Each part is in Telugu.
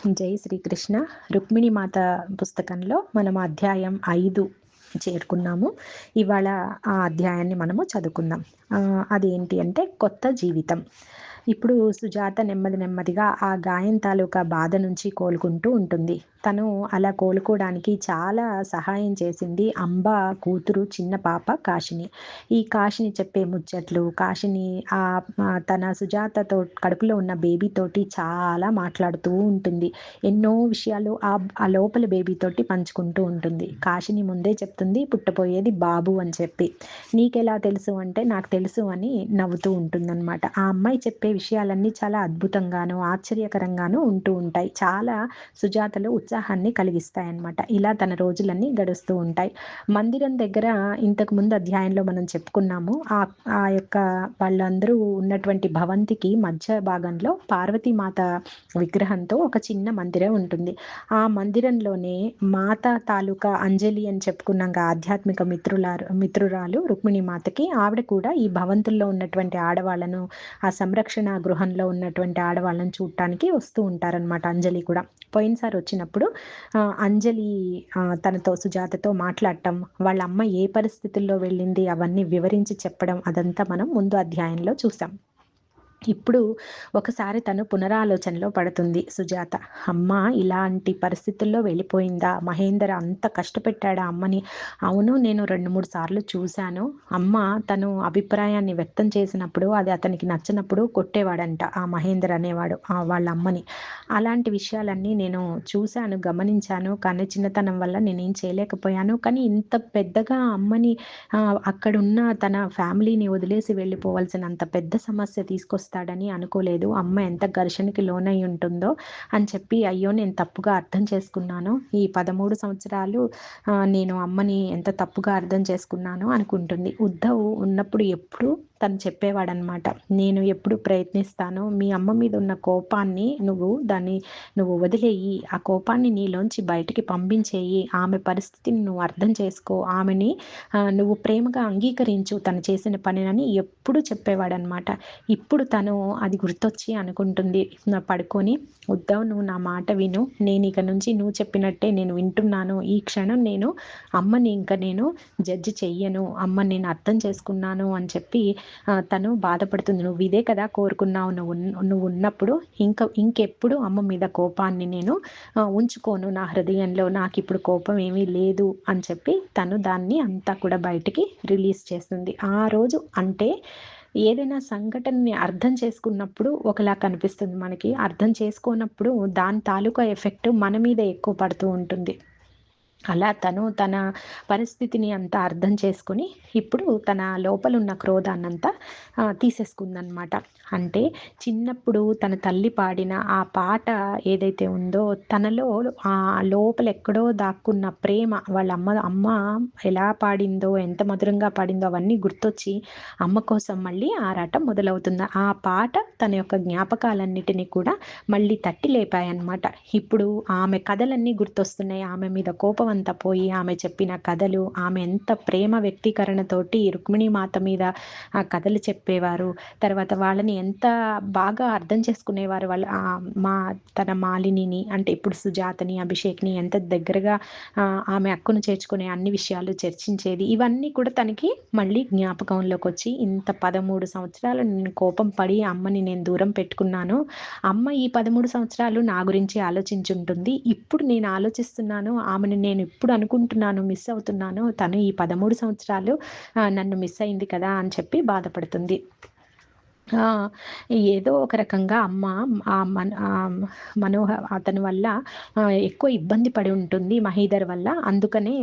జై శ్రీకృష్ణ. రుక్మిణి మాత పుస్తకంలో మనం అధ్యాయం 5 చేరుకున్నాము. ఇవాళ ఆ అధ్యాయాన్ని మనము చదువుకుందాం. అదేంటి అంటే కొత్త జీవితం. ఇప్పుడు సుజాత నెమ్మదిగా ఆ గాయం తాలూకా బాధ నుంచి కోలుకుంటూ ఉంటుంది. తను అలా కోలుకోవడానికి చాలా సహాయం చేసింది అంబ కూతురు చిన్న పాప కాశిని. ఈ కాశిని చెప్పే ముచ్చట్లు, కాశిని తన సుజాతతో కడుపులో ఉన్న బేబీ తోటి చాలా మాట్లాడుతూ ఉంటుంది. ఎన్నో విషయాలు ఆ లోపల బేబీ తోటి పంచుకుంటూ ఉంటుంది. కాశిని ముందే చెప్తుంది పుట్టబోయేది బాబు అని చెప్పి. నీకెలా తెలుసు అంటే నాకు తెలుసు అని నవ్వుతూ ఉంటుందన్నమాట. ఆ అమ్మాయి చెప్పే విషయాలన్నీ చాలా అద్భుతంగాను ఆశ్చర్యకరంగాను ఉంటూ ఉంటాయి. చాలా సుజాతలో ఉత్సాహాన్ని కలిగిస్తాయన్నమాట. ఇలా తన రోజులన్నీ గడుస్తూ ఉంటాయి. మందిరం దగ్గర ఇంతకు ముందు అధ్యాయంలో మనం చెప్పుకున్నాము. ఆ యొక్క వాళ్ళందరూ ఉన్నటువంటి భవంతికి మధ్య భాగంలో పార్వతీమాత విగ్రహంతో ఒక చిన్న మందిరం ఉంటుంది. ఆ మందిరంలోనే మాత తాలూకా అంజలి అని చెప్పుకున్నాం, ఆధ్యాత్మిక మిత్రురాలు రుక్మిణి మాతకి. ఆవిడ కూడా ఈ భవంతుల్లో ఉన్నటువంటి ఆడవాళ్ళను, ఆ సంరక్షణ గృహంలో ఉన్నటువంటి ఆడవాళ్ళను చూడటానికి వస్తూ ఉంటారనమాట. అంజలి కూడా పోయినసారి వచ్చినప్పుడు అంజలి తనతో సుజాతతో మాట్లాడటం, వాళ్ళ అమ్మ ఏ పరిస్థితుల్లో వెళ్ళింది అవన్నీ వివరించి చెప్పడం, అదంతా మనం ముందు అధ్యాయంలో చూసాం. ఇప్పుడు ఒకసారి తను పునరాలోచనలో పడుతుంది సుజాత. అమ్మ ఇలాంటి పరిస్థితుల్లో వెళ్ళిపోయిందా? మహేందర్ అంత కష్టపెట్టాడా అమ్మని? అవును, నేను 2-3 సార్లు చూశాను. అమ్మ తను అభిప్రాయాన్ని వ్యక్తం చేసినప్పుడు అది అతనికి నచ్చనప్పుడు కొట్టేవాడంట ఆ మహేందర్ అనేవాడు వాళ్ళ అమ్మని. అలాంటి విషయాలన్నీ నేను చూశాను, గమనించాను. కానీ చిన్నతనం వల్ల నేనేం చేయలేకపోయాను. కానీ ఇంత పెద్దగా అమ్మని అక్కడున్న తన ఫ్యామిలీని వదిలేసి వెళ్ళిపోవాల్సినంత పెద్ద సమస్య తీసుకొస్తాడని అనుకోలేదు. అమ్మ ఎంత ఘర్షణకి లోనై ఉంటుందో అని చెప్పి, అయ్యో నేను తప్పుగా అర్థం చేసుకున్నాను. ఈ 13 సంవత్సరాలు నేను అమ్మని ఎంత తప్పుగా అర్థం చేసుకున్నాను అనుకుంటుంది. ఉద్ధవ్ ఉన్నప్పుడు ఎప్పుడు తను చెప్పేవాడనమాట, నేను ఎప్పుడు ప్రయత్నిస్తాను, మీ అమ్మ మీద ఉన్న కోపాన్ని నువ్వు వదిలేయి, ఆ కోపాన్ని నీలోంచి బయటికి పంపించేయి, ఆమె పరిస్థితిని నువ్వు అర్థం చేసుకో, ఆమెని నువ్వు ప్రేమగా అంగీకరించు తను చేసిన పనిని ఎప్పుడు చెప్పేవాడనమాట. ఇప్పుడు తను అది గుర్తొచ్చి అనుకుంటుంది పడుకొని, ఉద్ధవ్ నువ్వు నా మాట విను, నేను ఇక నుంచి నువ్వు చెప్పినట్టే నేను వింటున్నాను. ఈ క్షణం నేను అమ్మని ఇంకా నేను జడ్జి చెయ్యను, అమ్మని నేను అర్థం చేసుకున్నాను అని చెప్పి తను బాధపడుతుంది. నువ్వు ఇదే కదా కోరుకున్నావు, నువ్వు ఉన్నప్పుడు ఇంకెప్పుడు అమ్మ మీద కోపాన్ని నేను ఉంచుకోను నా హృదయంలో, నాకు ఇప్పుడు కోపం ఏమీ లేదు అని చెప్పి తను దాన్ని అంతా కూడా బయటికి రిలీజ్ చేస్తుంది. ఆ రోజు అంటే ఏదైనా సంఘటనని అర్థం చేసుకున్నప్పుడు ఒకలా కనిపిస్తుంది మనకి, అర్థం చేసుకోనప్పుడు దాని తాలూకా ఎఫెక్ట్ మన మీద ఎక్కువ పడుతూ ఉంటుంది. అలా తను తన పరిస్థితిని అంతా అర్థం చేసుకుని ఇప్పుడు తన లోపల ఉన్న క్రోధాన్నంతా తీసేసుకుందనమాట. అంటే చిన్నప్పుడు తన తల్లి పాడిన ఆ పాట ఏదైతే ఉందో తనలో ఆ లోపల ఎక్కడో దాక్కున్న ప్రేమ, వాళ్ళ అమ్మ ఎలా పాడిందో, ఎంత మధురంగా పాడిందో అవన్నీ గుర్తొచ్చి అమ్మ కోసం మళ్ళీ ఆరాటం మొదలవుతుంది. ఆ పాట తన యొక్క జ్ఞాపకాలన్నిటినీ కూడా మళ్ళీ తట్టి లేపాయన్నమాట. ఇప్పుడు ఆమె కథలన్నీ గుర్తొస్తున్నాయి. ఆమె మీద కోపం అంతా పోయి, ఆమె చెప్పిన కథలు, ఆమె ఎంత ప్రేమ వ్యక్తీకరణతోటి రుక్మిణి మాత మీద ఆ కథలు చెప్పేవారు. తర్వాత వాళ్ళని ఎంత బాగా అర్థం చేసుకునేవారు వాళ్ళు. తన మాలినిని అంటే ఇప్పుడు సుజాతని, అభిషేక్ని ఎంత దగ్గరగా ఆమె అక్కును చేర్చుకునే అన్ని విషయాలు చర్చించేది. ఇవన్నీ కూడా తనకి మళ్ళీ జ్ఞాపకంలోకి వచ్చి, ఇంత 13 సంవత్సరాలు నేను కోపం పడి అమ్మని నేను దూరం పెట్టుకున్నాను. అమ్మ ఈ 13 సంవత్సరాలు నా గురించి ఆలోచించుంటుంది. ఇప్పుడు నేను ఆలోచిస్తున్నాను, ఆమెను నేను ఇప్పుడు అనుకుంటున్నాను, మిస్ అవుతున్నాను. తను ఈ 13 సంవత్సరాలు నన్ను మిస్ అయింది కదా అని చెప్పి బాధపడుతుంది. ఏదో ఒక రకంగా అమ్మ అతని వల్ల ఎక్కువ ఇబ్బంది పడి ఉంటుంది మహీధర్ వల్ల, అందుకనే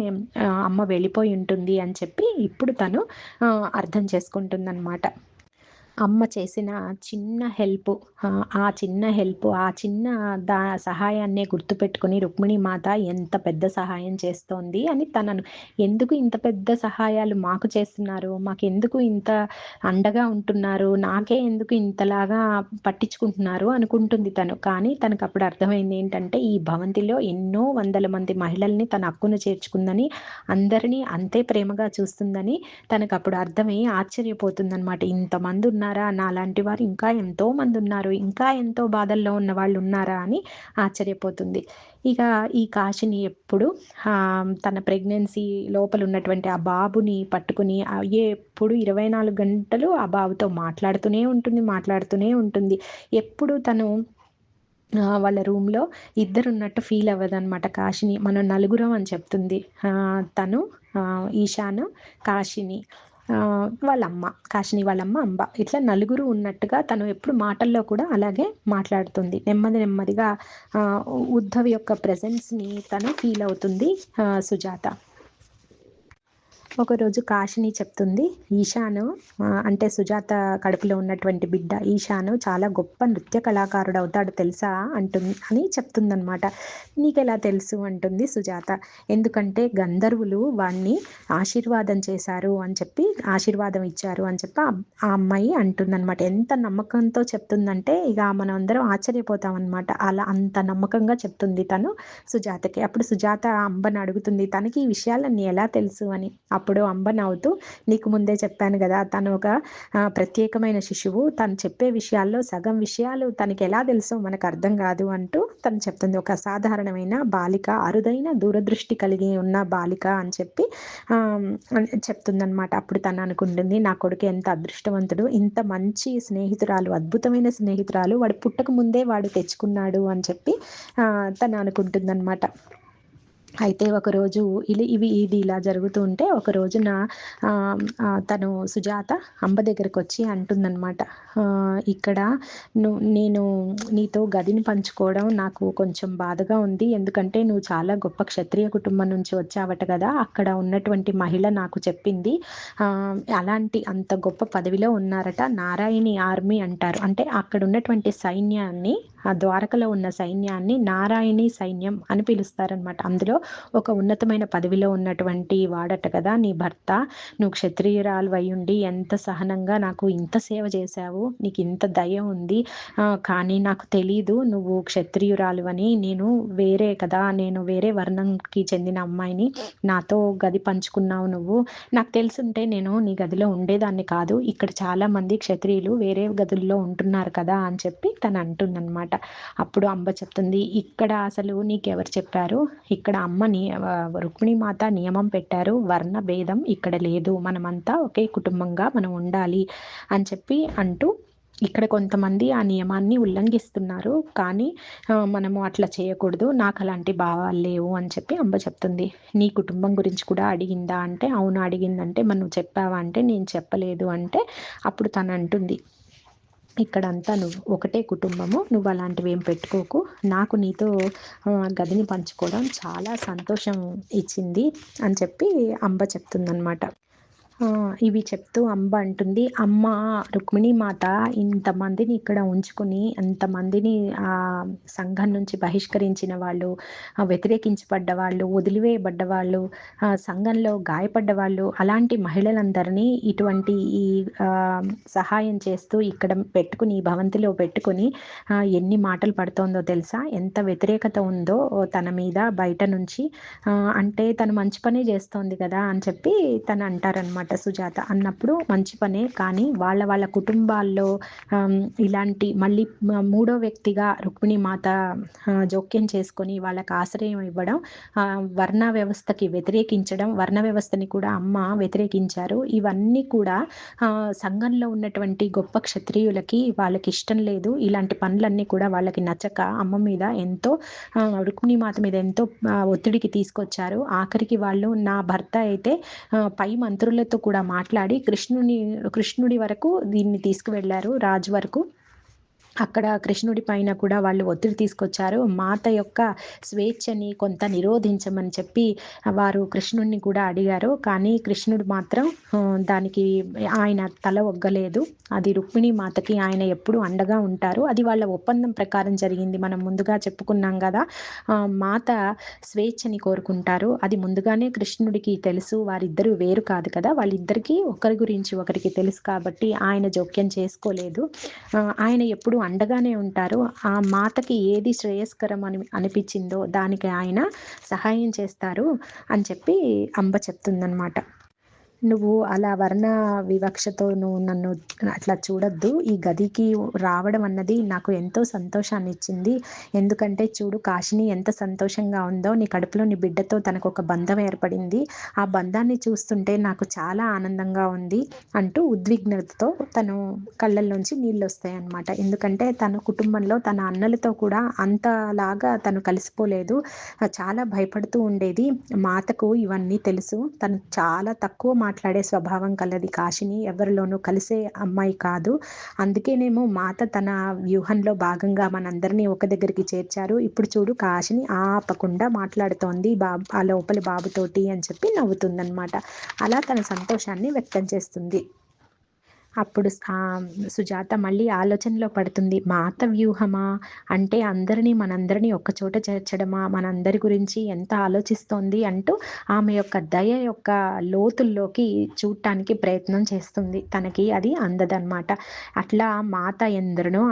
అమ్మ వెళ్ళిపోయి ఉంటుంది అని చెప్పి ఇప్పుడు తను అర్థం చేసుకుంటుందన్నమాట. అమ్మ చేసిన చిన్న హెల్ప్, ఆ చిన్న సహాయాన్నే గుర్తుపెట్టుకుని రుక్మిణి మాత ఎంత పెద్ద సహాయం చేస్తోంది అని తనను, ఎందుకు ఇంత పెద్ద సహాయాలు మాకు చేస్తున్నారు, మాకెందుకు ఇంత అండగా ఉంటున్నారు, నాకే ఎందుకు ఇంతలాగా పట్టించుకుంటున్నారు అనుకుంటుంది తను. కానీ తనకు అప్పుడు అర్థమైంది ఏంటంటే, ఈ భవంతిలో ఎన్నో వందల మంది మహిళల్ని తన హక్కును చేర్చుకుందని, అందరినీ అంతే ప్రేమగా చూస్తుందని తనకు అప్పుడు అర్థమై ఆశ్చర్యపోతుందన్నమాట. ఇంతమంది ఉన్నారు, ఉన్నారా? నాలాంటి వారు ఇంకా ఎంతోమంది ఉన్నారు. ఇంకా ఎంతో బాధల్లో ఉన్న వాళ్ళు ఉన్నారా అని ఆశ్చర్యపోతుంది. ఇక ఈ కాశిని ఎప్పుడు తన ప్రెగ్నెన్సీ లోపల ఉన్నటువంటి ఆ బాబుని పట్టుకుని ఎప్పుడు 24 గంటలు ఆ బాబుతో మాట్లాడుతూనే ఉంటుంది. ఎప్పుడు తను వాళ్ళ రూమ్‌లో ఇద్దరున్నట్టు ఫీల్ అవ్వదనమాట కాశిని. మనం నలుగురం అని చెప్తుంది. తను, ఈశాన్, కాశిని, వాళ్ళమ్మ, కాశిని వాళ్ళమ్మ అంబ. ఇట్లా నలుగురు ఉన్నట్టుగా తను ఎప్పుడు మాటల్లో కూడా అలాగే మాట్లాడుతుంది. నెమ్మదిగా ఉద్ధవ్ యొక్క ప్రెజెన్స్‌ని తను ఫీల్ అవుతుంది సుజాత. ఒకరోజు కాశిని చెప్తుంది, ఈశాను అంటే సుజాత కడుపులో ఉన్నటువంటి బిడ్డ ఈశాను చాలా గొప్ప నృత్య కళాకారుడు అవుతాడు తెలుసా అని చెప్తుందనమాట. నీకెలా తెలుసు అంటుంది సుజాత. ఎందుకంటే గంధర్వులు వాణ్ణి ఆశీర్వాదం చేశారు అని చెప్పి ఆశీర్వాదం ఇచ్చారు అని చెప్పి ఆ అమ్మాయి అంటుందన్నమాట. ఎంత నమ్మకంతో చెప్తుందంటే ఇక మనం అందరం ఆశ్చర్యపోతాం అనమాట. అలా అంత నమ్మకంగా చెప్తుంది తను సుజాతకి. అప్పుడు సుజాత అంబని అడుగుతుంది, తనకి ఈ విషయాలన్నీ ఎలా తెలుసు అని. అప్పుడు అంబ నవ్వుతూ, నీకు ముందే చెప్పాను కదా, తను ఒక ప్రత్యేకమైన శిశువు, తను చెప్పే విషయాల్లో సగం విషయాలు తనకి ఎలా తెలుసో మనకు అర్థం కాదు అంటూ తను చెప్తుంది. ఒక సాధారణమైన బాలిక, అరుదైన దూరదృష్టి కలిగి ఉన్న బాలిక అని చెప్పి చెప్తుందనమాట. అప్పుడు తను అనుకుంటుంది, నా కొడుకు ఎంత అదృష్టవంతుడు, ఇంత మంచి స్నేహితురాలు, అద్భుతమైన స్నేహితురాలు వాడు పుట్టక ముందే వాడు తెచ్చుకున్నాడు అని చెప్పి తను అనుకుంటుందన్నమాట. అయితే ఒకరోజు ఇది ఇలా జరుగుతూ ఉంటే ఒక రోజున తను సుజాత అంబ దగ్గరకు వచ్చి అంటుందన్నమాట, ఇక్కడ నేను నీతో గదిని పంచుకోవడం నాకు కొంచెం బాధగా ఉంది. ఎందుకంటే నువ్వు చాలా గొప్ప క్షత్రియ కుటుంబం నుంచి వచ్చావట కదా, అక్కడ ఉన్నటువంటి మహిళ నాకు చెప్పింది, అలాంటి అంత గొప్ప పదవిలో ఉన్నారట, నారాయణి ఆర్మీ అంటారు. అంటే అక్కడ ఉన్నటువంటి సైన్యాన్ని, ఆ ద్వారకలో ఉన్న సైన్యాన్ని నారాయణి సైన్యం అని పిలుస్తారనమాట. అందులో ఒక ఉన్నతమైన పదవిలో ఉన్నటువంటి వాడట కదా నీ భర్త. నువ్వు క్షత్రియురాలు అయ్యుండి ఎంత సహనంగా నాకు ఇంత సేవ చేశావు, నీకు ఇంత దయ ఉంది, కానీ నాకు తెలీదు నువ్వు క్షత్రియురాలు అని. నేను వేరే వర్ణంకి చెందిన అమ్మాయిని, నాతో గది పంచుకున్నావు నువ్వు. నాకు తెలుసుంటే నేను నీ గదిలో ఉండేదాన్ని కాదు. ఇక్కడ చాలా మంది క్షత్రియులు వేరే గదుల్లో ఉంటున్నారు కదా అని చెప్పి తను అంటుందన్నమాట. అప్పుడు అంబ చెప్తుంది, ఇక్కడ అసలు నీకెవరు చెప్పారు, ఇక్కడ రుక్మిణీమాత నియమం పెట్టారు, వర్ణ భేదం ఇక్కడ లేదు, మనమంతా ఒకే కుటుంబంగా మనం ఉండాలి అని చెప్పి అంటూ, ఇక్కడ కొంతమంది ఆ నియమాన్ని ఉల్లంఘిస్తున్నారు, కానీ మనము అట్లా చేయకూడదు, నాకు అలాంటి భావాలు లేవు అని చెప్పి అంబ చెప్తుంది. నీ కుటుంబం గురించి కూడా అడిగిందా అంటే, అవును అడిగిందంటే, మరి నువ్వు చెప్పావా అంటే, నేను చెప్పలేదు అంటే, అప్పుడు తను అంటుంది, ఇక్కడంతా నువ్వు ఒకటే కుటుంబము, నువ్వు అలాంటివి ఏం పెట్టుకోకు, నాకు నీతో గదిని పంచుకోవడం చాలా సంతోషం ఇచ్చింది అని చెప్పి అంబ చెప్తుందనమాట. ఇవి చెప్తూ అంబ అంటుంది, అమ్మ రుక్మిణీమాత ఇంతమందిని ఇక్కడ ఉంచుకుని, అంతమందిని సంఘం నుంచి బహిష్కరించిన వాళ్ళు, వ్యతిరేకించబడ్డ వాళ్ళు, వదిలివేయబడ్డ వాళ్ళు, సంఘంలో గాయపడ్డ వాళ్ళు, అలాంటి మహిళలందరినీ ఇటువంటి ఈ సహాయం చేస్తూ ఇక్కడ పెట్టుకుని, ఈ భవంతిలో పెట్టుకుని ఎన్ని మాటలు పడుతోందో తెలుసా, ఎంత వ్యతిరేకత ఉందో తన మీద బయట నుంచి, అంటే తను మంచి పనే చేస్తోంది కదా అని చెప్పి తను అంటారనమాట సుజాత. అన్నప్పుడు మంచి పనే, కానీ వాళ్ళ కుటుంబాల్లో ఇలాంటి మళ్ళీ మూడో వ్యక్తిగా రుక్మిణీమాత జోక్యం చేసుకొని వాళ్ళకి ఆశ్రయం ఇవ్వడం, వర్ణ వ్యవస్థకి వ్యతిరేకించడం, వర్ణ వ్యవస్థని కూడా అమ్మ వ్యతిరేకించారు. ఇవన్నీ కూడా సంఘంలో ఉన్నటువంటి గొప్ప క్షత్రియులకి వాళ్ళకి ఇష్టం లేదు. ఇలాంటి పనులన్నీ కూడా వాళ్ళకి నచ్చక అమ్మ మీద ఎంతో, రుక్మిణీమాత మీద ఎంతో ఒత్తిడికి తీసుకొచ్చారు. ఆఖరికి వాళ్ళు, నా భర్త అయితే పై మంత్రులతో కూడా మాట్లాడి కృష్ణుడి వరకు దీన్ని తీసుకువెళ్ళారు, రాజు వరకు. అక్కడ కృష్ణుడి పైన కూడా వాళ్ళు ఒత్తిడి తీసుకొచ్చారు. మాత యొక్క స్వేచ్ఛని కొంత నిరోధించమని చెప్పి వారు కృష్ణుడిని కూడా అడిగారు. కానీ కృష్ణుడు మాత్రం దానికి ఆయన తల ఒగ్గలేదు. అది రుక్మిణీ మాతకి ఆయన ఎప్పుడు అండగా ఉంటారు. అది వాళ్ళ ఒప్పందం ప్రకారం జరిగింది. మనం ముందుగా చెప్పుకున్నాం కదా, మాత స్వేచ్ఛని కోరుకుంటారు. అది ముందుగానే కృష్ణుడికి తెలుసు. వారిద్దరూ వేరు కాదు కదా, వాళ్ళిద్దరికీ ఒకరి గురించి ఒకరికి తెలుసు కాబట్టి ఆయన జోక్యం చేసుకోలేదు. ఆయన ఎప్పుడు అండగానే ఉంటారు. ఆ మాతకి ఏది శ్రేయస్కరం అనిపించిందో దానికి ఆయన సహాయం చేస్తారు అని చెప్పి అంబ చెప్తుందనమాట. నువ్వు అలా వర్ణ వివక్షతో నువ్వు నన్ను అట్లా చూడొద్దు. ఈ గదికి రావడం అన్నది నాకు ఎంతో సంతోషాన్నిచ్చింది. ఎందుకంటే చూడు కాశిని ఎంత సంతోషంగా ఉందో. నీ కడుపులో నీ బిడ్డతో తనకొక బంధం ఏర్పడింది. ఆ బంధాన్ని చూస్తుంటే నాకు చాలా ఆనందంగా ఉంది అంటూ ఉద్విగ్నతతో తను కళ్ళల్లోంచి నీళ్ళొస్తాయన్నమాట. ఎందుకంటే తన కుటుంబంలో తన అన్నలతో కూడా అంతలాగా తను కలిసిపోలేదు. చాలా భయపడుతూ ఉండేది. మాతకు ఇవన్నీ తెలుసు. తను చాలా తక్కువ మాట్లాడే స్వభావం కలది కాశిని. ఎవరిలోనూ కలిసే అమ్మాయి కాదు. అందుకేనేమో మాత తన వ్యూహంలో భాగంగా మనందరినీ ఒక దగ్గరికి చేర్చారు. ఇప్పుడు చూడు కాశిని ఆపకుండా మాట్లాడుతోంది ఆ లోపలి బాబుతోటి అని చెప్పి నవ్వుతుందనమాట. అలా తన సంతోషాన్ని వ్యక్తం చేస్తుంది. అప్పుడు సుజాత మళ్ళీ ఆలోచనలో పడుతుంది. మాత వ్యూహమా? అంటే మనందరినీ ఒక్కచోట చేర్చడమా? మనందరి గురించి ఎంత ఆలోచిస్తోంది అంటూ ఆమె యొక్క దయ యొక్క లోతుల్లోకి చూడటానికి ప్రయత్నం చేస్తుంది. తనకి అది అందదనమాట. అట్లా మాత ఎందరినో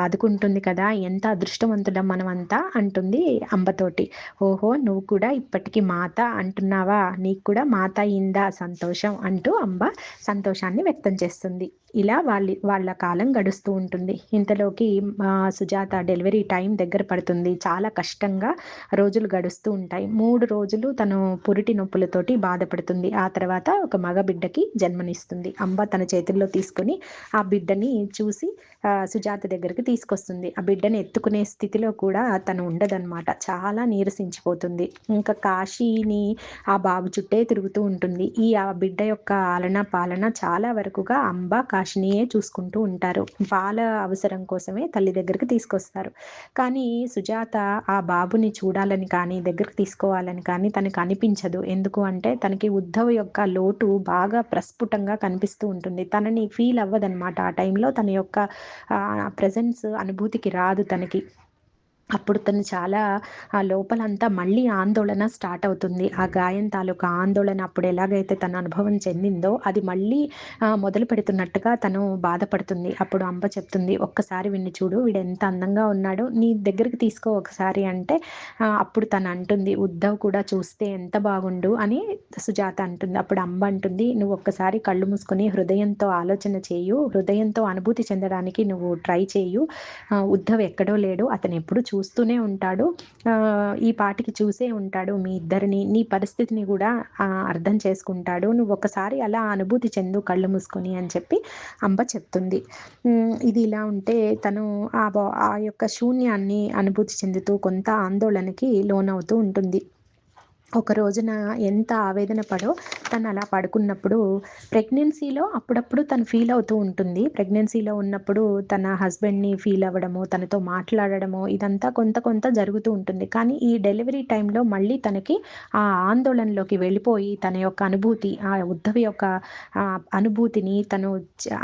ఆదుకుంటుంది కదా! ఎంత అదృష్టవంతులం మనమంతా అంటుంది అంబతోటి. ఓహో! నువ్వు కూడా ఇప్పటికి మాత అంటున్నావా? నీకు కూడా మాత అయిందా సంతోషం అంటూ అంబ సంతోషాన్ని వ్యక్తం చేస్తుంది. ఇలా వాళ్ళ కాలం గడుస్తూ ఉంటుంది. ఇంతలోకి సుజాత డెలివరీ టైం దగ్గర పడుతుంది. చాలా కష్టంగా రోజులు గడుస్తూ ఉంటాయి. 3 రోజులు తను పురిటి నొప్పులతోటి బాధపడుతుంది. ఆ తర్వాత ఒక మగ బిడ్డకి జన్మనిస్తుంది. అంబ తన చేతుల్లో తీసుకొని ఆ బిడ్డని చూసి సుజాత దగ్గరికి తీసుకొస్తుంది. ఆ బిడ్డని ఎత్తుకునే స్థితిలో కూడా తను ఉండదనమాట. చాలా నీరసించిపోతుంది. ఇంకా కాశీని ఆ బాబు చుట్టే తిరుగుతూ ఉంటుంది. ఆ బిడ్డ యొక్క ఆలన పాలన చాలా వరకుగా అంబ కాశినియే చూసుకుంటూ ఉంటారు. పాల అవసరం కోసమే తల్లి దగ్గరికి తీసుకొస్తారు. కానీ సుజాత ఆ బాబుని చూడాలని కానీ దగ్గరికి తీసుకోవాలని కానీ తనకు అనిపించదు. ఎందుకు అంటే తనకి ఉద్ధవ్ యొక్క లోటు బాగా ప్రస్ఫుటంగా కనిపిస్తూ ఉంటుంది. తనని ఫీల్ అవ్వదనమాట. ఆ టైంలో తన యొక్క ప్రెజెన్స్ అనుభూతికి రాదు తనకి. అప్పుడు తను చాలా లోపలంతా మళ్ళీ ఆందోళన స్టార్ట్ అవుతుంది. ఆ గాయం తాలూకా ఆందోళన అప్పుడు ఎలాగైతే తను అనుభవం చెందిందో అది మళ్ళీ మొదలు పెడుతున్నట్టుగా తను బాధపడుతుంది. అప్పుడు అంబ చెప్తుంది, ఒక్కసారి వీడిని చూడు, వీడు ఎంత అందంగా ఉన్నాడో, నీ దగ్గరికి తీసుకో ఒకసారి అంటే అప్పుడు తను అంటుంది, ఉద్ధవ్ కూడా చూస్తే ఎంత బాగుండు అని సుజాత అంటుంది. అప్పుడు అంబ అంటుంది, నువ్వు ఒక్కసారి కళ్ళు మూసుకొని హృదయంతో ఆలోచన చేయు, హృదయంతో అనుభూతి చెందడానికి నువ్వు ట్రై చేయు. ఉద్ధవ్ ఎక్కడో లేడు, అతను ఎప్పుడు చూస్తూనే ఉంటాడు. ఈ పాటికి చూసే ఉంటాడు మీ ఇద్దరిని. నీ పరిస్థితిని కూడా అర్థం చేసుకుంటాడు. నువ్వు ఒకసారి అలా అనుభూతి చెందు కళ్ళు మూసుకొని అని చెప్పి అంబ చెప్తుంది. ఇది ఇలా ఉంటే తను ఆ యొక్క శూన్యాన్ని అనుభూతి చెందుతూ కొంత ఆందోళనకి లోనవుతూ ఉంటుంది. ఒక రోజున ఎంత ఆవేదన పడో తను అలా పడుకున్నప్పుడు ప్రెగ్నెన్సీలో అప్పుడప్పుడు తను ఫీల్ అవుతూ ఉంటుంది. ప్రెగ్నెన్సీలో ఉన్నప్పుడు తన హస్బెండ్ని ఫీల్ అవ్వడము, తనతో మాట్లాడడము ఇదంతా కొంత కొంత జరుగుతూ ఉంటుంది. కానీ ఈ డెలివరీ టైంలో మళ్ళీ తనకి ఆ ఆందోళనలోకి వెళ్ళిపోయి తన యొక్క అనుభూతి ఆ ఉద్ధవి యొక్క అనుభూతిని తను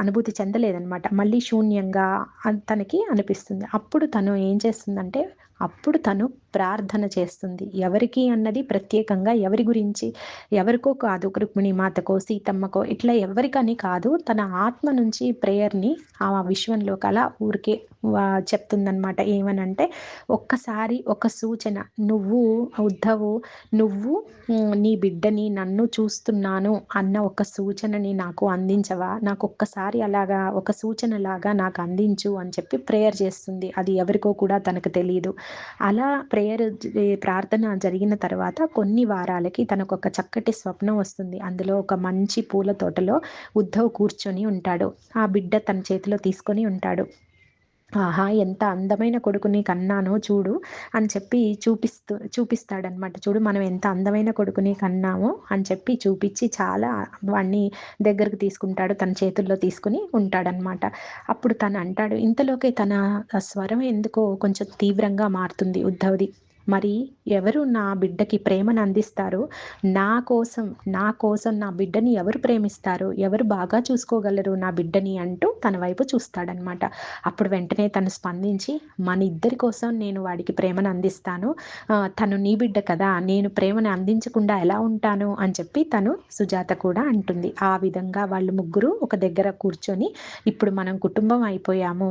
అనుభూతి చెందలేదనమాట. మళ్ళీ శూన్యంగా తనకి అనిపిస్తుంది. అప్పుడు తను ఏం చేస్తుందంటే అప్పుడు తను ప్రార్థన చేస్తుంది. ఎవరికి అన్నది ప్రత్యేకంగా ఎవరి గురించి ఎవరికో కాదు, రుక్మిణి మాతకో సీతమ్మకో ఇట్లా ఎవరికని కాదు, తన ఆత్మ నుంచి ప్రేయర్ని ఆ విశ్వంలో కల ఊరికే చెప్తుందనమాట. ఏమనంటే ఒక్కసారి ఒక సూచన, నువ్వు ఉద్ధవు నువ్వు నీ బిడ్డని నన్ను చూస్తున్నాను అన్న ఒక సూచనని నాకు అందించవా, నాకు ఒక్కసారి అలాగా ఒక సూచనలాగా నాకు అందించు అని చెప్పి ప్రేయర్ చేస్తుంది. అది ఎవరికో కూడా తనకు తెలియదు. అలా ప్రార్థన జరిగిన తర్వాత కొన్ని వారాలకి తనకు ఒక చక్కటి స్వప్నం వస్తుంది. అందులో ఒక మంచి పూల తోటలో ఉద్ధవ్ కూర్చొని ఉంటాడు. ఆ బిడ్డ తన చేతిలో తీసుకొని ఉంటాడు. ఆహా! ఎంత అందమైన కొడుకుని కన్నానో చూడు అని చెప్పి చూపిస్తాడనమాట. చూడు మనం ఎంత అందమైన కొడుకుని కన్నామో అని చెప్పి చూపించి చాలా వాడిని దగ్గరకు తీసుకుంటాడు. తన చేతుల్లో తీసుకొని ఉంటాడనమాట. అప్పుడు తను అంటాడు, ఇంతలోకే తన స్వరం ఎందుకో కొంచెం తీవ్రంగా మారుతుంది ఉద్ధవ్‌ది. మరి ఎవరు నా బిడ్డకి ప్రేమను అందిస్తారు? నా కోసం నా బిడ్డని ఎవరు ప్రేమిస్తారు? ఎవరు బాగా చూసుకోగలరు నా బిడ్డని అంటూ తన వైపు చూస్తాడనమాట. అప్పుడు వెంటనే తను స్పందించి, మన ఇద్దరి కోసం నేను వాడికి ప్రేమను అందిస్తాను. తను నీ బిడ్డ కదా! నేను ప్రేమను అందించకుండా ఎలా ఉంటాను అని చెప్పి తను సుజాత కూడా అంటుంది. ఆ విధంగా వాళ్ళు ముగ్గురు ఒక దగ్గర కూర్చొని ఇప్పుడు మనం కుటుంబం అయిపోయాము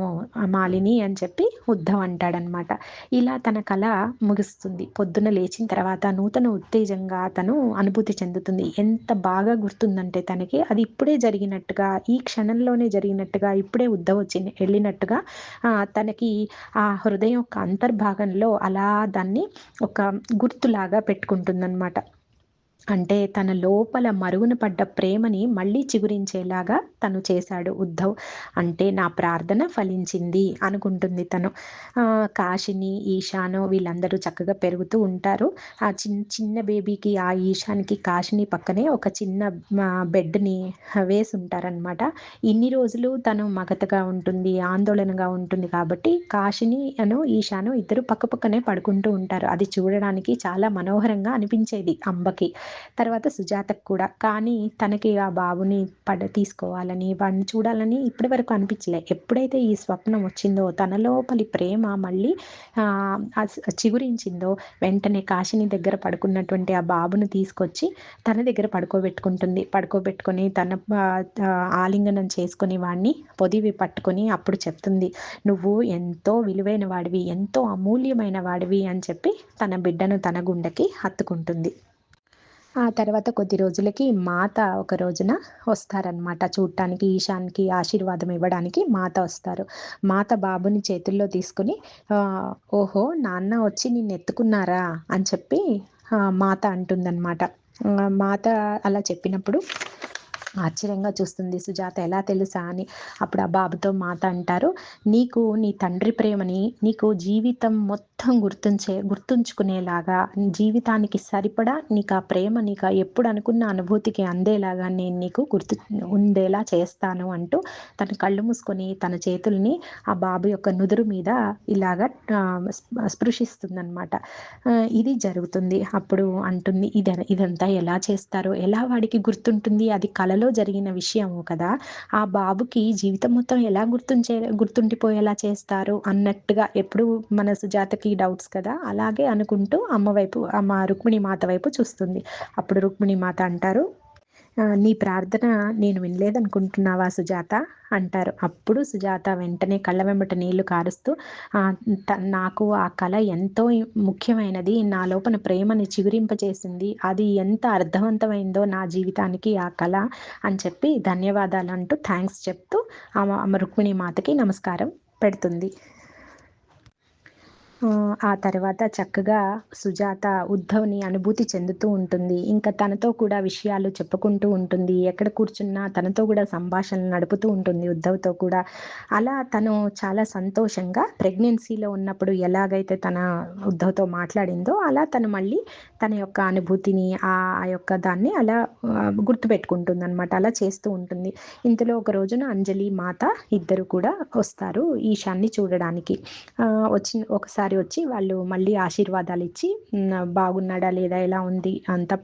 మాలిని అని చెప్పి ఉద్ధవ్ అంటాడనమాట. ఇలా తన కల ముగుస్తుంది. తెలుస్తుంది. పొద్దున లేచిన తర్వాత నూతన ఉత్తేజంగా తను అనుభూతి చెందుతుంది. ఎంత బాగా గుర్తుందంటే తనకి అది ఇప్పుడే జరిగినట్టుగా, ఈ క్షణంలోనే జరిగినట్టుగా, ఇప్పుడే ఉద్దవచ్చి ఎళ్ళినట్టుగా తనకి ఆ హృదయం యొక్క అంతర్భాగంలో అలా దాన్ని ఒక గుర్తులాగా పెట్టుకుంటుందనమాట. అంటే తన లోపల మరుగున పడ్డ ప్రేమని మళ్ళీ చిగురించేలాగా తను చేశాడు ఉద్ధవ్. అంటే నా ప్రార్థన ఫలించింది అనుకుంటుంది తను. కాశిని, ఈశాను వీళ్ళందరూ చక్కగా పెరుగుతూ ఉంటారు. ఆ చిన్న బేబీకి ఆ ఈశాన్‌కి, కాశిని పక్కనే ఒక చిన్న బెడ్‌ని వేసుంటారనమాట. ఇన్ని రోజులు తను మగతగా ఉంటుంది, ఆందోళనగా ఉంటుంది కాబట్టి కాశిని ఈశాను ఇద్దరు పక్కపక్కనే పడుకుంటూ ఉంటారు. అది చూడడానికి చాలా మనోహరంగా అనిపించేది అంబకి. తర్వాత సుజాతకు కూడా. కానీ తనకి ఆ బాబుని తీసుకోవాలని, వాడిని చూడాలని ఇప్పటి వరకు అనిపించలే. ఎప్పుడైతే ఈ స్వప్నం వచ్చిందో, తన లోపలి ప్రేమ మళ్ళీ చిగురించిందో, వెంటనే కాశిని దగ్గర పడుకున్నటువంటి ఆ బాబును తీసుకొచ్చి తన దగ్గర పడుకోబెట్టుకుంటుంది. పడుకోబెట్టుకొని తన ఆలింగనం చేసుకొని వాడిని పొదివి పట్టుకొని అప్పుడు చెప్తుంది, "నువ్వు ఎంతో విలువైన వాడివి, ఎంతో అమూల్యమైన వాడివి" అని చెప్పి తన బిడ్డను తన గుండెకి హత్తుకుంటుంది. ఆ తర్వాత కొద్ది రోజులకి మాత ఒక రోజున వస్తారనమాట చూడటానికి, ఈశాన్‌కి ఆశీర్వాదం ఇవ్వడానికి మాత వస్తారు. మాత బాబుని చేతుల్లో తీసుకొని "ఓహో! నాన్న వచ్చి నిన్నెత్తుకున్నారా" అని చెప్పి మాత అంటుందనమాట. మాత అలా చెప్పినప్పుడు ఆశ్చర్యంగా చూస్తుంది సుజాత. ఎలా తెలుసా అని. అప్పుడు ఆ బాబుతో మాత అంటారు, "నీకు నీ తండ్రి ప్రేమని నీకు జీవితం మొత్తం గుర్తుంచుకునేలాగా, జీవితానికి సరిపడా నీకు ఆ ప్రేమ నీకు ఎప్పుడు అనుకున్న అనుభూతికి అందేలాగా నేను నీకు ఉండేలా చేస్తాను" అంటూ తన కళ్ళు మూసుకొని తన చేతుల్ని ఆ బాబు యొక్క నుదురు మీద ఇలాగా స్పృశిస్తుందనమాట. ఇది జరుగుతుంది. అప్పుడు అంటుంది, ఇదంతా ఎలా చేస్తారో, ఎలా వాడికి గుర్తుంటుంది? అది కలలో జరిగిన విషయము కదా! ఆ బాబుకి జీవితం మొత్తం ఎలా గుర్తుండిపోయేలా చేస్తారు అన్నట్టుగా ఎప్పుడు మన సుజాతకి డౌట్స్ కదా! అలాగే అనుకుంటూ అమ్మ వైపు రుక్మిణి మాత వైపు చూస్తుంది. అప్పుడు రుక్మిణి మాత అంటారు, "నీ ప్రార్థన నేను వినలేదనుకుంటున్నావా సుజాత" అంటారు. అప్పుడు సుజాత వెంటనే కళ్ళ వెంబట నీళ్లు కారుస్తూ ఆహ్, నాకు ఆ కల ఎంతో ముఖ్యమైనది. నా లోపల ప్రేమని చిగురింపచేసింది. అది ఎంత అర్థవంతమైందో నా జీవితానికి ఆ కల అని చెప్పి ధన్యవాదాలంటూ థాంక్స్ చెప్తూ ఆమె రుక్మిణి మాతకి నమస్కారం పెడుతుంది. ఆ తర్వాత చక్కగా సుజాత ఉద్ధవ్‌ని అనుభూతి చెందుతూ ఉంటుంది. ఇంకా తనతో కూడా విషయాలు చెప్పుకుంటూ ఉంటుంది. ఎక్కడ కూర్చున్నా తనతో కూడా సంభాషణలు నడుపుతూ ఉంటుంది ఉద్ధవ్‌తో కూడా. అలా తను చాలా సంతోషంగా ప్రెగ్నెన్సీలో ఉన్నప్పుడు ఎలాగైతే తన ఉద్ధవ్‌తో మాట్లాడిందో, అలా తను మళ్ళీ తన యొక్క అనుభూతిని ఆ యొక్క దాన్ని అలా గుర్తుపెట్టుకుంటుందనమాట. అలా చేస్తూ ఉంటుంది. ఇంతలో ఒక రోజున అంజలి, మాత ఇద్దరు కూడా వస్తారు ఈశాన్‌ని చూడడానికి. ఒకసారి వచ్చి వాళ్ళు మళ్ళీ ఆశీర్వాదాలిచ్చి బాగున్నాడా లేదా, ఎలా ఉంది అంతా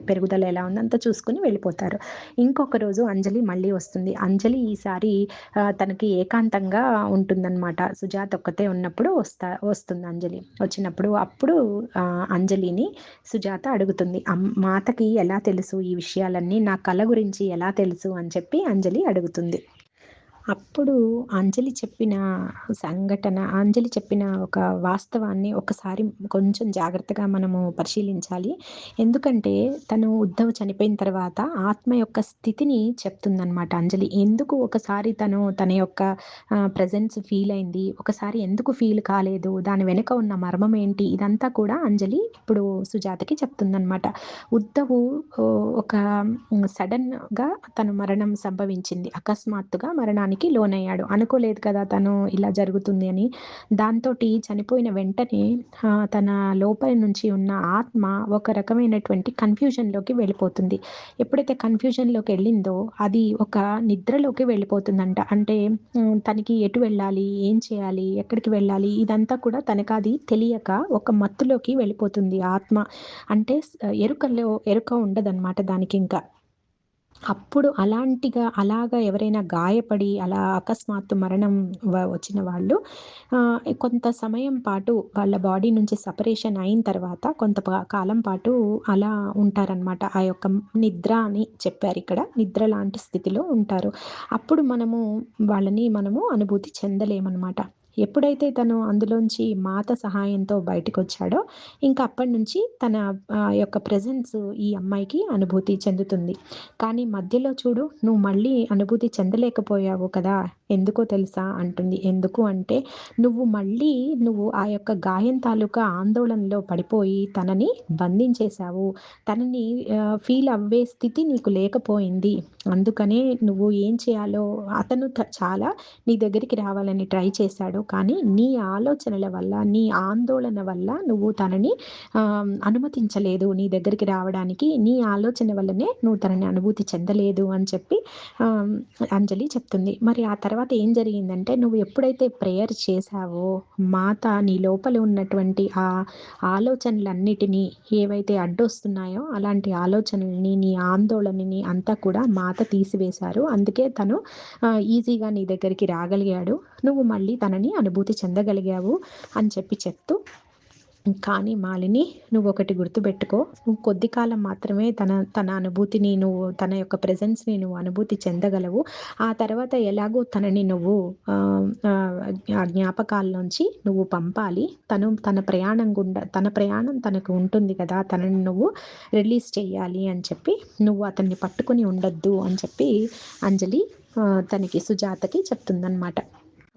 పెరుగుదల ఎలా ఉంది అంతా చూసుకొని వెళ్ళిపోతారు. ఇంకొక రోజు అంజలి మళ్ళీ వస్తుంది. అంజలి ఈసారి తనకి ఏకాంతంగా ఉంటుందన్నమాట. సుజాత ఒక్కతే ఉన్నప్పుడు వస్తుంది అంజలి. వచ్చినప్పుడు అప్పుడు అంజలిని సుజాత అడుగుతుంది, మాతకి ఎలా తెలుసు ఈ విషయాలన్నీ, నా కల గురించి ఎలా తెలుసు అని చెప్పి అంజలి అడుగుతుంది. అప్పుడు అంజలి చెప్పిన ఒక వాస్తవాన్ని ఒకసారి కొంచెం జాగ్రత్తగా మనము పరిశీలించాలి. ఎందుకంటే తను ఉద్ధవ్ చనిపోయిన తర్వాత ఆత్మ యొక్క స్థితిని చెప్తుందనమాట అంజలి. ఎందుకు ఒకసారి తను తన యొక్క ప్రెజెన్స్ ఫీల్ అయింది, ఒకసారి ఎందుకు ఫీల్ కాలేదు, దాని వెనుక ఉన్న మర్మం ఏంటి, ఇదంతా కూడా అంజలి ఇప్పుడు సుజాతకి చెప్తుందనమాట. ఉద్ధవ్ ఒక సడన్‌గా తను మరణం సంభవించింది. అకస్మాత్తుగా మరణానికి లోనయ్యాడు. అనుకోలేదు కదా తను ఇలా జరుగుతుంది అని. దాంతోటి చనిపోయిన వెంటనే తన లోపల నుంచి ఉన్న ఆత్మ ఒక రకమైనటువంటి కన్‌ఫ్యూజన్‌లోకి వెళ్ళిపోతుంది. ఎప్పుడైతే కన్‌ఫ్యూజన్‌లోకి ఎళ్ళిందో అది ఒక నిద్రలోకి వెళ్ళిపోతుందంట. అంటే తనకి ఎటు వెళ్ళాలి? ఏం చేయాలి? ఎక్కడికి వెళ్ళాలి? ఇదంతా కూడా తనకది తెలియక ఒక మత్తులోకి వెళ్ళిపోతుంది ఆత్మ. అంటే ఎరుక ఉండదనమాట దానికింకా. అప్పుడు అలాగా ఎవరైనా గాయపడి అలా అకస్మాత్తు మరణం వచ్చిన వాళ్ళు కొంత సమయం పాటు వాళ్ళ బాడీ నుంచి సెపరేషన్ అయిన తర్వాత కొంత కాలం పాటు అలా ఉంటారనమాట. ఆ యొక్క నిద్ర అని చెప్పారిక్కడ. నిద్ర లాంటి స్థితిలో ఉంటారు. అప్పుడు మనము వాళ్ళని అనుభూతి చెందలేమనమాట. ఎప్పుడైతే తను అందులోంచి మాత సహాయంతో బయటికొచ్చాడో, ఇంక అప్పటినుంచి తన యొక్క ప్రెజెన్స్ ఈ అమ్మాయికి అనుభూతి చెందుతుంది. కానీ మధ్యలో చూడు నువ్వు మళ్ళీ అనుభూతి చెందలేకపోయావు కదా! ఎందుకో తెలుసా అంటుంది. ఎందుకు అంటే, నువ్వు ఆ యొక్క గాయం తాలూకా ఆందోళనలో పడిపోయి తనని బంధించేశావు. తనని ఫీల్ అవ్వే స్థితి నీకు లేకపోయింది. అందుకనే నువ్వు ఏం చేయాలో అతను చాలా నీ దగ్గరికి రావాలని ట్రై చేశాడు. కానీ నీ ఆలోచనల వల్ల, నీ ఆందోళన వల్ల నువ్వు తనని అనుమతించలేదు నీ దగ్గరికి రావడానికి. నీ ఆలోచన వల్లనే నువ్వు తనని అనుభూతి చెందలేదు అని చెప్పి ఆహ్, అంజలి చెప్తుంది. మరి ఆ తర్వాత ఏం జరిగిందంటే, నువ్వు ఎప్పుడైతే ప్రేయర్ చేశావో, మాత నీ లోపల ఉన్నటువంటి ఆ ఆలోచనలన్నిటినీ ఏవైతే అడ్డొస్తున్నాయో, అలాంటి ఆలోచనలని, నీ ఆందోళనని అంతా కూడా మాత తీసివేశారు. అందుకే తను ఈజీగా నీ దగ్గరికి రాగలిగాడు. నువ్వు మళ్ళీ తనని అనుభూతి చెందగలిగావు అని చెప్తూ, కానీ మాలిని నువ్వొకటి గుర్తుపెట్టుకో. నువ్వు కొద్ది కాలం మాత్రమే తన అనుభూతిని తన యొక్క ప్రెజెన్స్‌ని నువ్వు అనుభూతి చెందగలవు. ఆ తర్వాత ఎలాగో తనని నువ్వు ఆహ్, ఆహ్, ఆ జ్ఞాపకాల్లోంచి నువ్వు పంపాలి. తన ప్రయాణం తనకు ఉంటుంది కదా! తనని నువ్వు రిలీజ్ చెయ్యాలి అని చెప్పి, నువ్వు అతన్ని పట్టుకొని ఉండొద్దు అని చెప్పి అంజలి తనకి సుజాతకి చెప్తుందనమాట.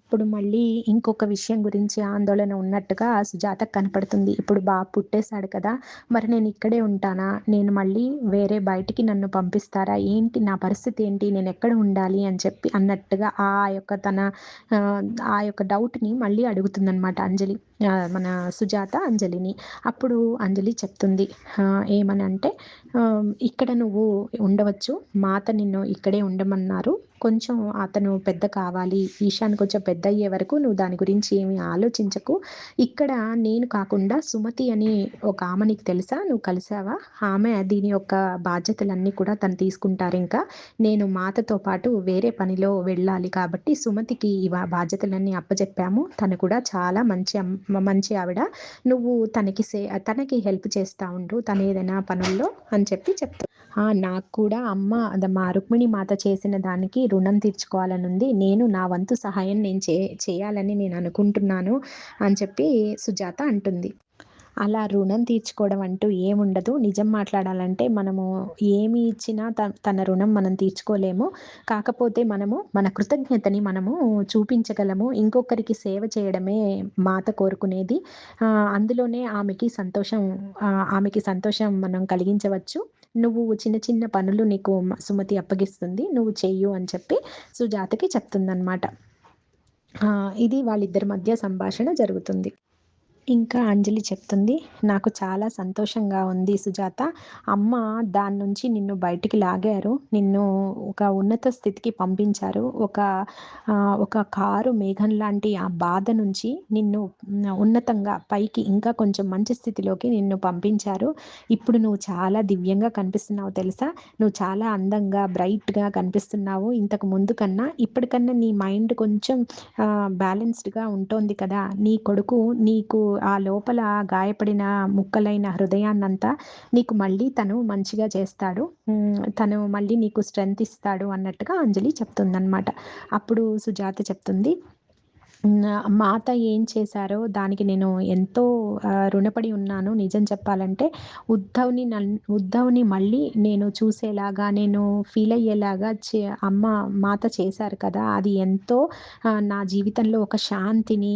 ఇప్పుడు మళ్ళీ ఇంకొక విషయం గురించి ఆందోళన ఉన్నట్టుగా సుజాతకు కనపడుతుంది. ఇప్పుడు బాబు పుట్టేసాడు కదా! మరి నేను ఇక్కడే ఉంటానా? నేను మళ్ళీ వేరే బయటికి నన్ను పంపిస్తారా? ఏంటి నా పరిస్థితి ఏంటి? నేనెక్కడ ఉండాలి? అని చెప్పి అన్నట్టుగా ఆహ్, ఆ యొక్క డౌట్‌ని మళ్ళీ అడుగుతుందనమాట అంజలి. మన సుజాత అంజలిని. అప్పుడు అంజలి చెప్తుంది ఏమనంటే ఇక్కడ నువ్వు ఉండవచ్చు. మాత నిన్ను ఇక్కడే ఉండమన్నారు. కొంచెం అతను పెద్ద కావాలి. ఈశాన్ కొంచెం పెద్దయ్యే వరకు నువ్వు దాని గురించి ఏమి ఆలోచించకు. ఇక్కడ నేను కాకుండా సుమతి అని ఒక ఆమె నీకు తెలుసా? నువ్వు కలిసావా? ఆమె దీని యొక్క బాధ్యతలన్నీ కూడా తను తీసుకుంటారింకా. నేను మాతతో పాటు వేరే పనిలో వెళ్ళాలి కాబట్టి సుమతికి ఈ బాధ్యతలన్నీ అప్పజెప్పాము. తను కూడా చాలా మంచి ఆవిడ. నువ్వు తనకి హెల్ప్ చేస్తా ఉండు. తనేదైనా పనుల్లో అని చెప్తా. నాకు కూడా మా రుక్మిణి మాత చేసిన దానికి రుణం తీర్చుకోవాలనుంది. నా వంతు సహాయం నేను చేయాలని నేను అనుకుంటున్నాను అని చెప్పి సుజాత అంటుంది. అలా రుణం తీర్చుకోవడం అంటూ ఏముండదు. నిజం మాట్లాడాలంటే మనము ఏమి ఇచ్చినా తన రుణం మనం తీర్చుకోలేము. కాకపోతే మన కృతజ్ఞతని మనము చూపించగలము. ఇంకొకరికి సేవ చేయడమే మాత కోరుకునేది. అందులోనే ఆమెకి సంతోషం మనం కలిగించవచ్చు. నువ్వు చిన్న చిన్న పనులు నీకు సుమతి అప్పగిస్తుంది. నువ్వు చెయ్యు అని చెప్పి సుజాతకి చెప్తుందనమాట. ఇది వాళ్ళిద్దరి మధ్య సంభాషణ జరుగుతుంది. ఇంకా అంజలి చెప్తుంది, "నాకు చాలా సంతోషంగా ఉంది సుజాత. అమ్మ దాన్నుంచి నిన్ను బయటికి లాగారు. నిన్ను ఒక ఉన్నత స్థితికి పంపించారు. ఒక కారు మేఘం లాంటి ఆ బాధ నుంచి నిన్ను ఉన్నతంగా పైకి ఇంకా కొంచెం మంచి స్థితిలోకి నిన్ను పంపించారు. ఇప్పుడు నువ్వు చాలా దివ్యంగా కనిపిస్తున్నావు తెలుసా? నువ్వు చాలా అందంగా, బ్రైట్‌గా కనిపిస్తున్నావు. ఇంతకు ముందు కన్నా. ఇప్పటికన్నా నీ మైండ్ కొంచెం బ్యాలెన్స్డ్‌గా ఉంటోంది కదా! నీ కొడుకు నీకు ఆ లోపల గాయపడిన ముక్కలైన హృదయాన్నంతా నీకు మళ్ళీ తను మంచిగా చేస్తాడు. తను మళ్ళీ నీకు స్ట్రెంత్ ఇస్తాడు" అన్నట్టుగా అంజలి చెప్తుందనమాట. అప్పుడు సుజాత చెప్తుంది, మాత ఏం చేశారో దానికి నేను ఎంతో రుణపడి ఉన్నాను. నిజం చెప్పాలంటే ఉద్ధవ్‌ని మళ్ళీ నేను చూసేలాగా, నేను ఫీల్ అయ్యేలాగా మాత చేశారు కదా! అది ఎంతో నా జీవితంలో ఒక శాంతిని,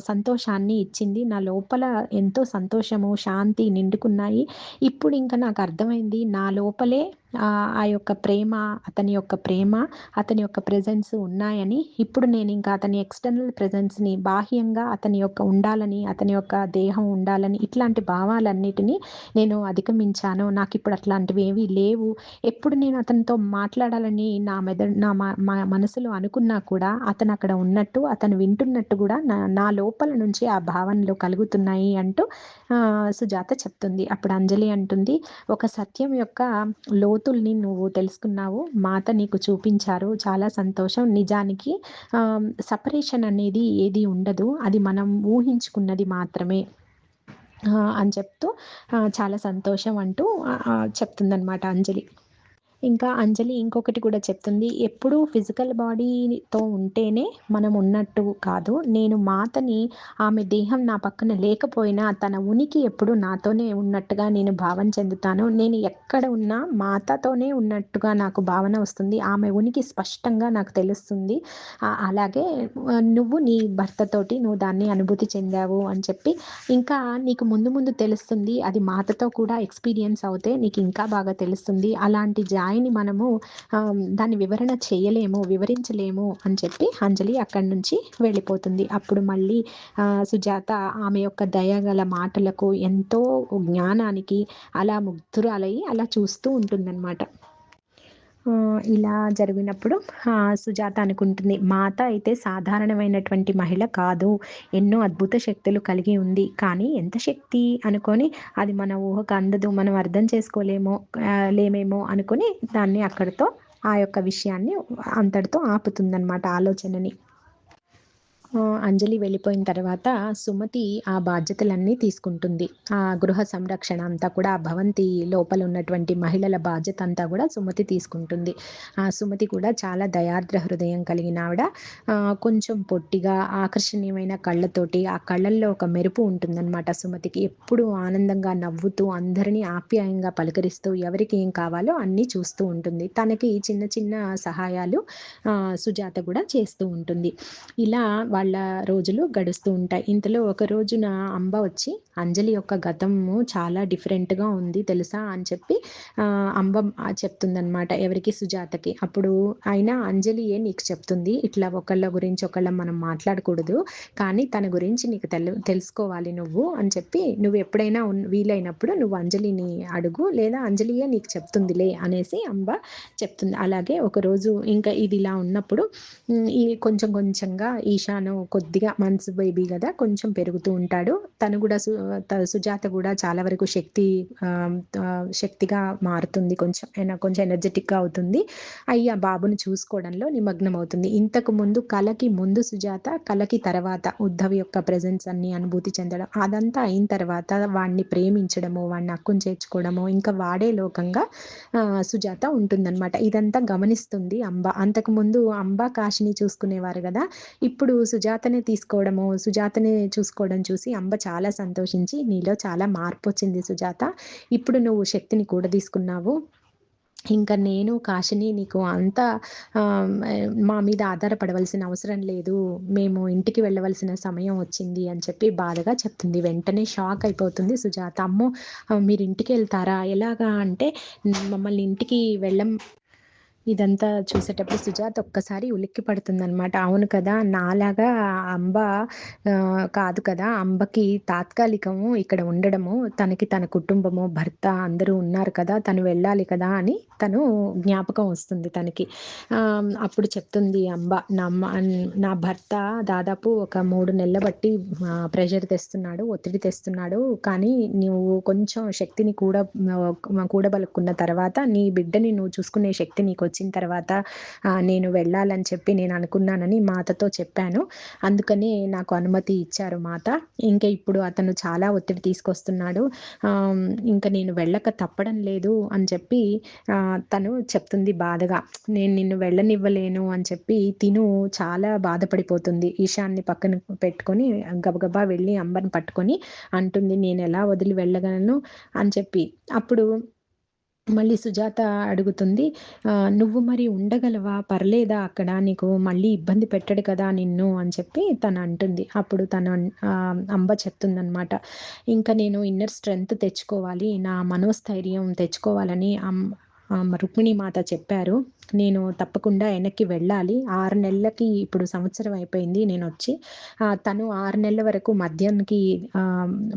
సంతోషాన్ని ఇచ్చింది. నా లోపల ఎంతో సంతోషము, శాంతి నిండుకున్నాయి. ఇప్పుడు ఇంక నాకు అర్థమైంది నా లోపలే ఆ యొక్క ప్రేమ, అతని యొక్క ప్రెజెన్స్ ఉన్నాయని. ఇప్పుడు నేనింకా అతని ఎక్స్‌టర్నల్ ప్రెజెన్స్‌ని బాహ్యంగా అతని యొక్క దేహం ఉండాలని ఇట్లాంటి భావాలన్నిటిని నేను అధిగమించాను. నాకిప్పుడు అట్లాంటివేవీ లేవు. ఎప్పుడు నేను అతనితో మాట్లాడాలని నా మనసులో అనుకున్నా కూడా అతనక్కడ ఉన్నట్టు, అతను వింటున్నట్టు గూడా నా లోపల నుంచి ఆ భావనలు కలుగుతున్నాయి అంటూ సుజాత చెప్తుంది. అప్పుడు అంజలి అంటుంది, "ఒక సత్యం యొక్క లోతుల్ని నువ్వు తెలుసుకున్నావు. మాత నీకు చూపించారు. చాలా సంతోషం. నిజానికి సెపరేషన్ అనేది ఏది ఉండదు. అది మనం ఊహించుకున్నది మాత్రమే" అని చెప్తూ చాలా సంతోషం అంటూ చెప్తుందనమాట అంజలి. ఇంకా అంజలి ఇంకొకటి కూడా చెప్తుంది. ఎప్పుడూ ఫిజికల్ బాడీతో ఉంటేనే మనం ఉన్నట్టు కాదు. నేను మాతని, ఆమె దేహం నా పక్కన లేకపోయినా తన ఉనికి ఎప్పుడు నాతోనే ఉన్నట్టుగా నేను భావన చెందుతాను. నేను ఎక్కడ ఉన్నా మాతతోనే ఉన్నట్టుగా నాకు భావన వస్తుంది. ఆమె ఉనికి స్పష్టంగా నాకు తెలుస్తుంది. అలాగే నువ్వు నీ భర్తతోటి నువ్వు దాన్ని అనుభూతి చెందావు అని చెప్పి, ఇంకా నీకు ముందు ముందు తెలుస్తుంది. అది మాతతో కూడా ఎక్స్‌పీరియన్స్ అవుతే నీకు ఇంకా బాగా తెలుస్తుంది. అలాంటి జాయ్‌ని మనము దాన్ని వివరణ చేయలేము, వివరించలేము అని చెప్పి అంజలి అక్కడి నుంచి వెళ్ళిపోతుంది. అప్పుడు మళ్ళీ సుజాత ఆమె యొక్క దయగల మాటలకు, ఎంతో జ్ఞానానికి అలా ముగ్ధురాలై అలా చూస్తూ ఉంటుందన్నమాట. ఇలా జరిగినప్పుడు సుజాత అనుకుంటుంది, మాత అయితే సాధారణమైనటువంటి మహిళ కాదు. ఎన్నో అద్భుత శక్తులు కలిగి ఉంది. కానీ ఎంత శక్తి అనుకోని అది మన ఊహకు అందదు. మనం అర్థం చేసుకోలేమో లేమేమో అనుకుని దాన్ని అక్కడితో ఆ యొక్క విషయాన్ని అంతటితో ఆపుతుందనమాట ఆలోచనని. అంజలి వెళ్ళిపోయిన తర్వాత సుమతి ఆ బాధ్యతలన్నీ తీసుకుంటుంది. ఆ గృహ సంరక్షణ అంతా కూడా ఆ భవంతి లోపల ఉన్నటువంటి మహిళల బాధ్యత అంతా కూడా సుమతి తీసుకుంటుంది. ఆ సుమతి కూడా చాలా దయార్ద్ర హృదయం కలిగిన ఆవిడ. కొంచెం పొట్టిగా ఆకర్షణీయమైన కళ్ళతోటి, ఆ కళ్ళల్లో ఒక మెరుపు ఉంటుందన్నమాట సుమతికి. ఎప్పుడూ ఆనందంగా నవ్వుతూ అందరినీ ఆప్యాయంగా పలకరిస్తూ ఎవరికి ఏం కావాలో అన్నీ చూస్తూ ఉంటుంది. తనకి చిన్న చిన్న సహాయాలు సుజాత కూడా చేస్తూ ఉంటుంది. ఇలా వాళ్ళ రోజులు గడుస్తూ ఉంటాయి. ఇంతలో ఒక రోజున అంబ వచ్చి, అంజలి యొక్క గతము చాలా డిఫరెంట్‌గా ఉంది తెలుసా అని చెప్పి అంబ చెప్తుందనమాట. ఎవరికి? సుజాతకి. అప్పుడు అయినా అంజలియే నీకు చెప్తుంది. ఇట్లా ఒకళ్ళ గురించి ఒకళ్ళం మనం మాట్లాడకూడదు. కానీ తన గురించి నీకు తెలుసుకోవాలి నువ్వు అని చెప్పి, నువ్వు ఎప్పుడైనా వీలైనప్పుడు నువ్వు అంజలిని అడుగు, లేదా అంజలియే నీకు చెప్తుందిలే అనేసి అంబ చెప్తుంది. అలాగే ఒకరోజు ఇంకా ఇది ఇలా ఉన్నప్పుడు ఈ కొంచెం కొంచెంగా ఈశాను కొద్దిగా మంత్స్ బేబీ గదా! కొంచెం పెరుగుతూ ఉంటాడు. తను గూడా సుజాత గూడా చాలా వరకు శక్తిగా మారుతుంది. కొంచెం ఎనర్జెటిక్‌గా అవుతుంది. ఆ బాబుని చూసుకోవడంలో నిమగ్నమవుతుంది. ఇంతకు ముందు కలకి ముందు సుజాత, కలకి తర్వాత ఉద్ధవ్ యొక్క ప్రెజెన్స్ అన్ని అనుభూతి చెందడం, అదంతా అయిన తర్వాత వాడిని ప్రేమించడము, వాడిని హక్కున చేర్చుకోవడము, ఇంకా వాడే లోకంగా సుజాత ఉంటుందన్నమాట. ఇదంతా గమనిస్తుంది అంబ. అంతకుముందు అంబ, కాశిని చూసుకునేవారు గదా! ఇప్పుడు సుజాతనే చూసుకోవడం చూసి అంబ చాలా సంతోషించి, "నీలో చాలా మార్పొచ్చింది సుజాత. ఇప్పుడు నువ్వు శక్తిని కూడదీసుకున్నావు. ఇంక నేను, కాశిని నీకు అంతా మా మీద ఆధారపడవలసిన అవసరం లేదు. మేము ఇంటికి వెళ్ళవలసిన సమయం వచ్చింది" అని చెప్పి బాధగా చెప్తుంది. వెంటనే షాక్ అయిపోతుంది సుజాత. "అమ్మో! మీరు ఇంటికెళ్తారా? ఎలాగా?" అంటే, "మమ్మల్ని ఇంటికి ఇదంతా చూసేటప్పుడు సుజాత ఒక్కసారి ఉలిక్కి పడుతుందనమాట. అవును కదా! నాలాగా అంబ కాదు కదా! అంబకి తాత్కాలికము ఇక్కడ ఉండడము, తనకి తన కుటుంబము, భర్త అందరూ ఉన్నారు కదా! తను వెళ్ళాలి కదా! అని తను జ్ఞాపకం వస్తుంది తనకి. అప్పుడు చెప్తుంది అంబ, నా భర్త దాదాపు ఒక 3 నెలల బట్టి ప్రెషర్ తెస్తున్నాడు, ఒత్తిడి తెస్తున్నాడు. కానీ నువ్వు కొంచెం శక్తిని కూడబలుక్కున్న తర్వాత నీ బిడ్డని నువ్వు చూసుకునే శక్తి నీకొచ్చిన తర్వాత నేను వెళ్ళాలని చెప్పి నేను అనుకున్నానని మాతతో చెప్పాను. అందుకని నాకు అనుమతి ఇచ్చారు మాత. ఇంక ఇప్పుడు అతను చాలా ఒత్తిడి తీసుకొస్తున్నాడు. ఇంక నేను వెళ్ళక తప్పడం లేదు అని చెప్పి తను చెప్తుంది బాధగా. నేను నిన్ను వెళ్ళనివ్వలేను అని చెప్పి తిను చాలా బాధపడిపోతుంది. ఈశాన్‌ని పక్కన పెట్టుకొని గబగబా వెళ్ళి అంబని పట్టుకొని అంటుంది, "నేనెలా వదిలి వెళ్ళగలను" అని చెప్పి. అప్పుడు మళ్ళీ సుజాత అడుగుతుంది, "నువ్వు మరి ఉండగలవా? పర్లేదా అక్కడ? నీకు మళ్ళీ ఇబ్బంది పెట్టడు కదా నిన్ను" అని చెప్పి తను అంటుంది. అప్పుడు అంబ చెప్తుందనమాట, "ఇంక నేను ఇన్నర్ స్ట్రెంగ్త్ తెచ్చుకోవాలి. నా మనోస్థైర్యం తెచ్చుకోవాలని రుక్మిణి మాత చెప్పారు. నేను తప్పకుండా వెనక్కి వెళ్ళాలి. 6 నెలలకి ఇప్పుడు సంవత్సరం అయిపోయింది నేనొచ్చి. తను 6 నెలల వరకు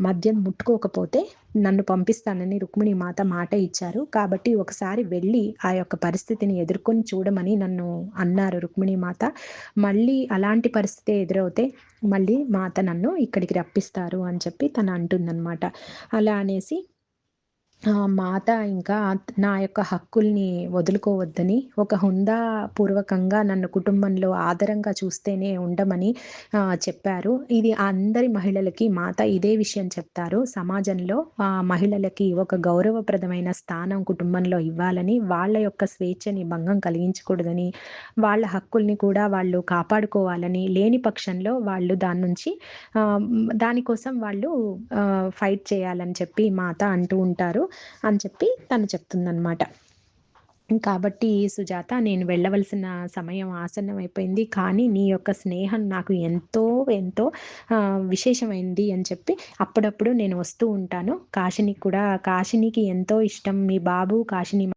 మద్యం ముట్టుకోకపోతే నన్ను పంపిస్తానని రుక్మిణి మాత మాట ఇచ్చారు. కాబట్టి ఒకసారి వెళ్ళి ఆ యొక్క పరిస్థితిని ఎదుర్కొని చూడమని నన్ను అన్నారు రుక్మిణి మాత. మళ్ళీ అలాంటి పరిస్థితే ఎదురవుతే మళ్ళీ మాత నన్ను ఇక్కడికి రప్పిస్తారు" అని చెప్పి తను అంటుందనమాట. అలా అనేసి మాత ఇంకా నా యొక్క హక్కుల్ని వదులుకోవద్దని, ఒక హుందా పూర్వకంగా నన్ను కుటుంబంలో ఆదరంగా చూస్తేనే ఉండమని చెప్పారు. ఇది అందరి మహిళలకి మాత ఇదే విషయం చెప్తారు. సమాజంలో మహిళలకి ఒక గౌరవప్రదమైన స్థానం కుటుంబంలో ఇవ్వాలని, వాళ్ళ యొక్క స్వేచ్ఛని భంగం కలిగించకూడదని, వాళ్ళ హక్కుల్ని కూడా వాళ్ళు కాపాడుకోవాలని, లేని పక్షంలో వాళ్ళు దాన్నుంచి దానికోసం వాళ్ళు ఫైట్ చేయాలని చెప్పి మాత అంటూ ఉంటారు. అని చెప్పి తను చెప్తుందనమాట. కాబట్టి సుజాత, నేను వెళ్ళవలసిన సమయం ఆసన్నమైపోయింది. కానీ నీ యొక్క స్నేహం నాకు ఎంతో, ఎంతో విశేషమైంది అని చెప్పి అప్పుడప్పుడు నేను వస్తూ ఉంటాను. కాశీనికి ఎంతో ఇష్టం. మీ బాబు కాశీని